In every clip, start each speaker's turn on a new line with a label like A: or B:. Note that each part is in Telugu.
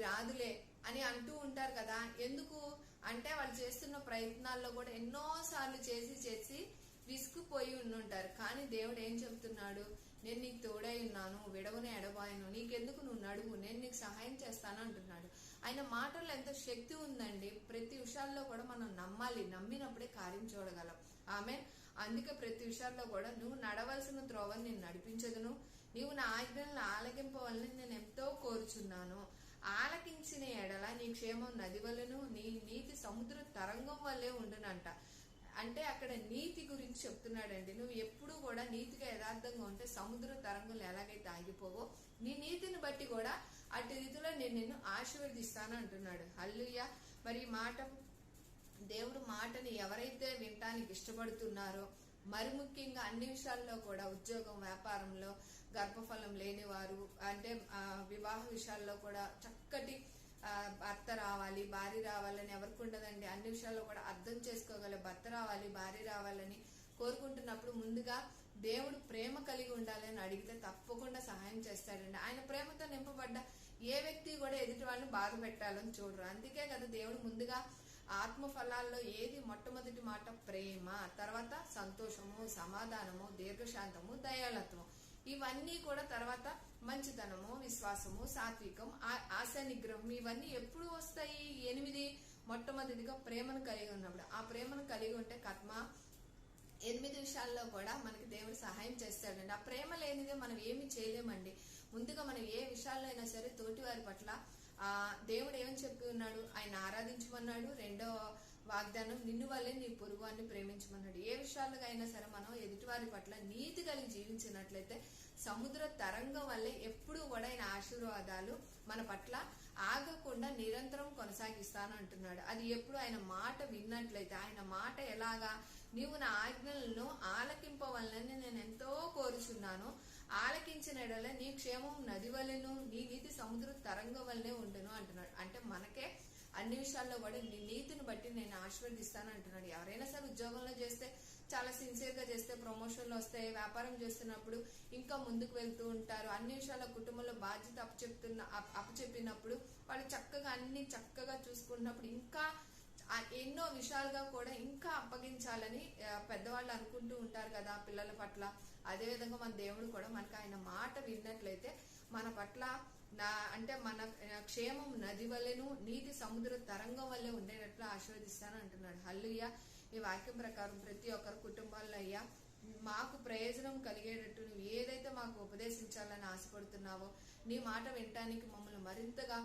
A: రాదులే అని అంటూ ఉంటారు కదా. ఎందుకు అంటే వాళ్ళు చేస్తున్న ప్రయత్నాల్లో కూడా ఎన్నో సార్లు చేసి విసుకుపోయి ఉండుంటారు. కానీ దేవుడు ఏం చెప్తున్నాడు, నేను నీకు తోడై ఉన్నాను, విడవని ఎడబాయను, నీకెందుకు, నువ్వు నడువు, నేను నీకు సహాయం చేస్తాను అంటున్నాడు. ఆయన మాటల్లో ఎంత శక్తి ఉందండి. ప్రతి విషయాల్లో కూడా మనం నమ్మాలి, నమ్మినప్పుడే కార్యం చూడగలం. ఆమెన్. అందుకే ప్రతి విషయాల్లో కూడా నువ్వు నడవలసిన త్రోవని నేను నడిపించదును, నీవు నా ఆజ్ఞలను ఆలకింపవాలని నేను ఎంతో కోరుచున్నాను, ఆలకించిన ఎడల నీ క్షేమం నది వలెను, నీ నీతి సముద్ర తరంగం వల్లే ఉండునంట. అంటే అక్కడ నీతి గురించి చెప్తున్నాడండి. నువ్వు ఎప్పుడు కూడా నీతిగా యథార్థంగా ఉంటే సముద్ర తరంగులు ఎలాగైతే ఆగిపోవో, నీ నీతిని బట్టి కూడా అటు రీతిలో నేను నిన్ను ఆశీర్వదిస్తాను అంటున్నాడు. హల్లెలూయా. మరి ఈ మాట, దేవుడు మాటని ఎవరైతే వినటానికి ఇష్టపడుతున్నారో, మరి ముఖ్యంగా అన్ని విషయాల్లో కూడా, ఉద్యోగం, వ్యాపారంలో, గర్భఫలం లేనివారు, అంటే వివాహ విషయాల్లో కూడా చక్కటి భర్త రావాలి, భార్య రావాలని ఎవరికి ఉండదండి. అన్ని విషయాల్లో కూడా అర్థం చేసుకోగల భర్త రావాలి, భార్య రావాలని కోరుకుంటున్నప్పుడు ముందుగా దేవుడు ప్రేమ కలిగి ఉండాలని అడిగితే తప్పకుండా సహాయం చేస్తాడండి. ఆయన ప్రేమతో నింపబడ్డ ఏ వ్యక్తి కూడా ఎదుటి వాళ్ళని బాధ పెట్టాలని చూడరు. అందుకే కదా దేవుడు ముందుగా ఆత్మ ఫలాల్లో ఏది మొట్టమొదటి మాట ప్రేమ, తర్వాత సంతోషము, సమాధానము, దీర్ఘశాంతము, దయాళత్వం, ఇవన్నీ కూడా తర్వాత మంచితనము, విశ్వాసము, సాత్వికం, ఆశా నిగ్రహం, ఇవన్నీ ఎప్పుడు వస్తాయి? 8. మొట్టమొదటిగా ప్రేమను కలిగి ఉన్నప్పుడు. ఆ ప్రేమను కలిగి ఉంటే కర్మ 8 విషయాల్లో కూడా మనకి దేవుడు సహాయం చేస్తాడండి. ఆ ప్రేమ లేనిదే మనం ఏమి చేయలేమండి. ముందుగా మనం ఏ విషయాల్లో అయినా సరే తోటి వారి పట్ల దేవుడు ఏమని చెప్పి ఉన్నాడు, ఆయన ఆరాధించమన్నాడు. 2వ వాగ్దానం, నిన్ను వల్లే నీ పొరుగువాన్ని ప్రేమించమన్నాడు. ఏ విషయాలుగా అయినా సరే మనం ఎదుటివారి పట్ల నీతి కలిగి జీవించినట్లయితే సముద్ర తరంగం వల్లే ఎప్పుడు కూడా ఆయన ఆశీర్వాదాలు మన పట్ల ఆగకుండా నిరంతరం కొనసాగిస్తాను అంటున్నాడు. అది ఎప్పుడు ఆయన మాట విన్నట్లయితే. ఆయన మాట ఎలాగా, నీవు నా ఆజ్ఞలను ఆలకింపవలనని నేను ఎంతో కోరుచున్నాను, ఆలకించిన ఎడల నీ క్షేమం నది వలెను, నీ నీతి సముద్ర తరంగం వల్లనే ఉండును అంటున్నాడు. అంటే మనకే అన్ని విషయాల్లో కూడా నీ నీతిని బట్టి నేను ఆశీర్వదిస్తాను అంటున్నాడు. ఎవరైనా సరే ఉద్యోగంలో చేస్తే చాలా సిన్సియర్ గా చేస్తే ప్రమోషన్లు వస్తాయి, వ్యాపారం చేస్తున్నప్పుడు ఇంకా ముందుకు వెళ్తూ ఉంటారు. అన్ని విషయాల కుటుంబంలో బాధ్యత అప్పచెప్పినప్పుడు వాళ్ళు చక్కగా అన్ని చక్కగా చూసుకున్నప్పుడు ఇంకా ఎన్నో విషయాలుగా కూడా ఇంకా అప్పగించాలని పెద్దవాళ్ళు అనుకుంటూ ఉంటారు కదా పిల్లల పట్ల. అదే విధంగా మన దేవుడు కూడా మనకు ఆయన మాట విన్నట్లయితే మన పట్ల అంటే మన క్షేమం నది వల్లెను, నీతి సముద్ర తరంగం వల్లే ఉండేటట్లు ఆశీర్వదిస్తాను అంటున్నాడు. హల్లెలూయా. ఈ వాక్యం ప్రకారం ప్రతి ఒక్కరి కుటుంబాల్లో అయ్యా మాకు ప్రయోజనం కలిగేటట్టు నువ్వు ఏదైతే మాకు ఉపదేశించాలని ఆశపడుతున్నావో, నీ మాట వినటానికి మమ్మల్ని మరింతగా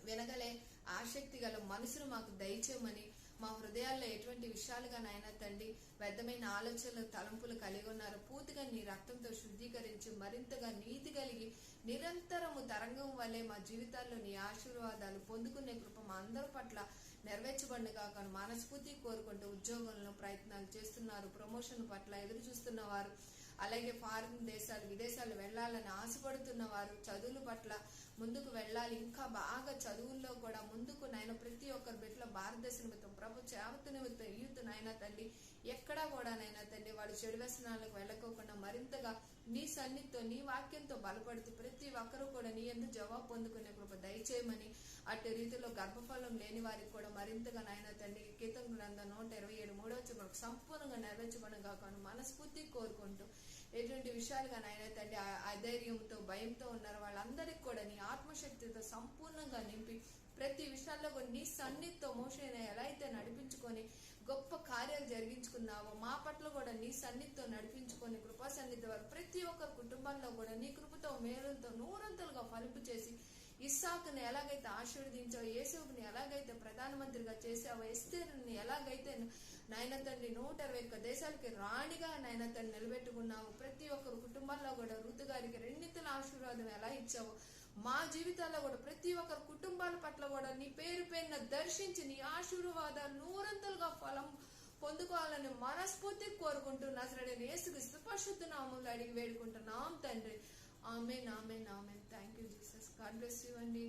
A: వినగలే ఆసక్తి గల మనసును మాకు దయచేయమని, మా హృదయాల్లో ఎటువంటి విషయాలుగా నాయన తండ్రి వ్యర్థమైన ఆలోచనలు, తలంపులు కలిగి ఉన్నారు, పూర్తిగా నీ రక్తంతో శుద్ధీకరించి మరింతగా నీతి కలిగి నిరంతరము తరంగం వల్లే మా జీవితాల్లో నీ ఆశీర్వాదాలు పొందుకునే కృప మా అందరి పట్ల నెరవేర్చబడిగా కానీ మనస్ఫూర్తి కోరుకుంటూ ఉద్యోగంలో ప్రయత్నాలు చేస్తున్నారు, ప్రమోషన్ పట్ల ఎదురు చూస్తున్న వారు, అలాగే ఫారిన్ దేశాలు, విదేశాలు వెళ్లాలని ఆశపడుతున్న వారు, చదువుల పట్ల ముందుకు వెళ్ళాలి, ఇంకా బాగా చదువుల్లో కూడా ముందుకు నాయన ప్రతి ఒక్కరి బిడ్డలో భారతదేశ నిమిత్తం, ప్రభు యావత్తు నిమిత్తం, యూత్ నాయన తండ్రి ఎక్కడా కూడా నాయన తండ్రి వాళ్ళు చెడు వ్యసనాలకు వెళ్ళకోకుండా మరింతగా నీ సన్నిధితో నీ వాక్యంతో బలపడుతూ ప్రతి ఒక్కరూ కూడా నీ ఎందుకు జవాబు పొందుకునే కృప దయచేయమని, అటు రీతిలో గర్భఫలం లేని వారికి కూడా మరింతగా నాయన తండ్రి కీర్తన గ్రంథం 127:3 సంపూర్ణంగా నెరవేర్చబడగా కానీ మనస్ఫూర్తి కోరుకుంటూ ఎటువంటి విషయాలుగా నాయన తండ్రి అధైర్యంతో భయంతో ఉన్నారు వాళ్ళందరికీ కూడా నీ ఆత్మశక్తితో సంపూర్ణంగా నింపి ప్రతి విషయాల్లో కూడా నీ సన్నిధితో మోషేని ఎలా అయితే నడిపించుకొని గొప్ప కార్యాలు జరిగించుకున్నావో మా పట్ల కూడా నీ సన్నిధితో నడిపించుకొని కృపా సన్నిధి వారు ప్రతి ఒక్కరి కుటుంబంలో కూడా నీ కృపతో మేలులతో నూరంతలుగా ఫలింపు చేసి ఇస్సాకుని ఎలాగైతే ఆశీర్వదించావు, యేసేపుని ఎలాగైతే ప్రధానమంత్రిగా చేసావో, ఎస్తేరుని ఎలాగైతే నాయన తండ్రి 121 దేశాలకి రాణిగా నాయన తండ్రి నిలబెట్టుకున్నావు, ప్రతి ఒక్కరు కుటుంబాల్లో కూడా ఋతు గారికి 2 ఆశీర్వాదం ఎలా ఇచ్చావో మా జీవితాల్లో కూడా ప్రతి ఒక్కరు కుటుంబాల పట్ల కూడా నీ పేరు పేరున దర్శించి నీ ఆశీర్వాదాలు నూరంతలుగా ఫలం పొందుకోవాలని మనస్ఫూర్తి కోరుకుంటూ నజరేయుడైన యేసుక్రీస్తు పరిశుద్ధ నామములో అడిగి వేడుకుంటున్నాం తండ్రి. Amen, amen, amen. Thank you Jesus. God bless you అండి.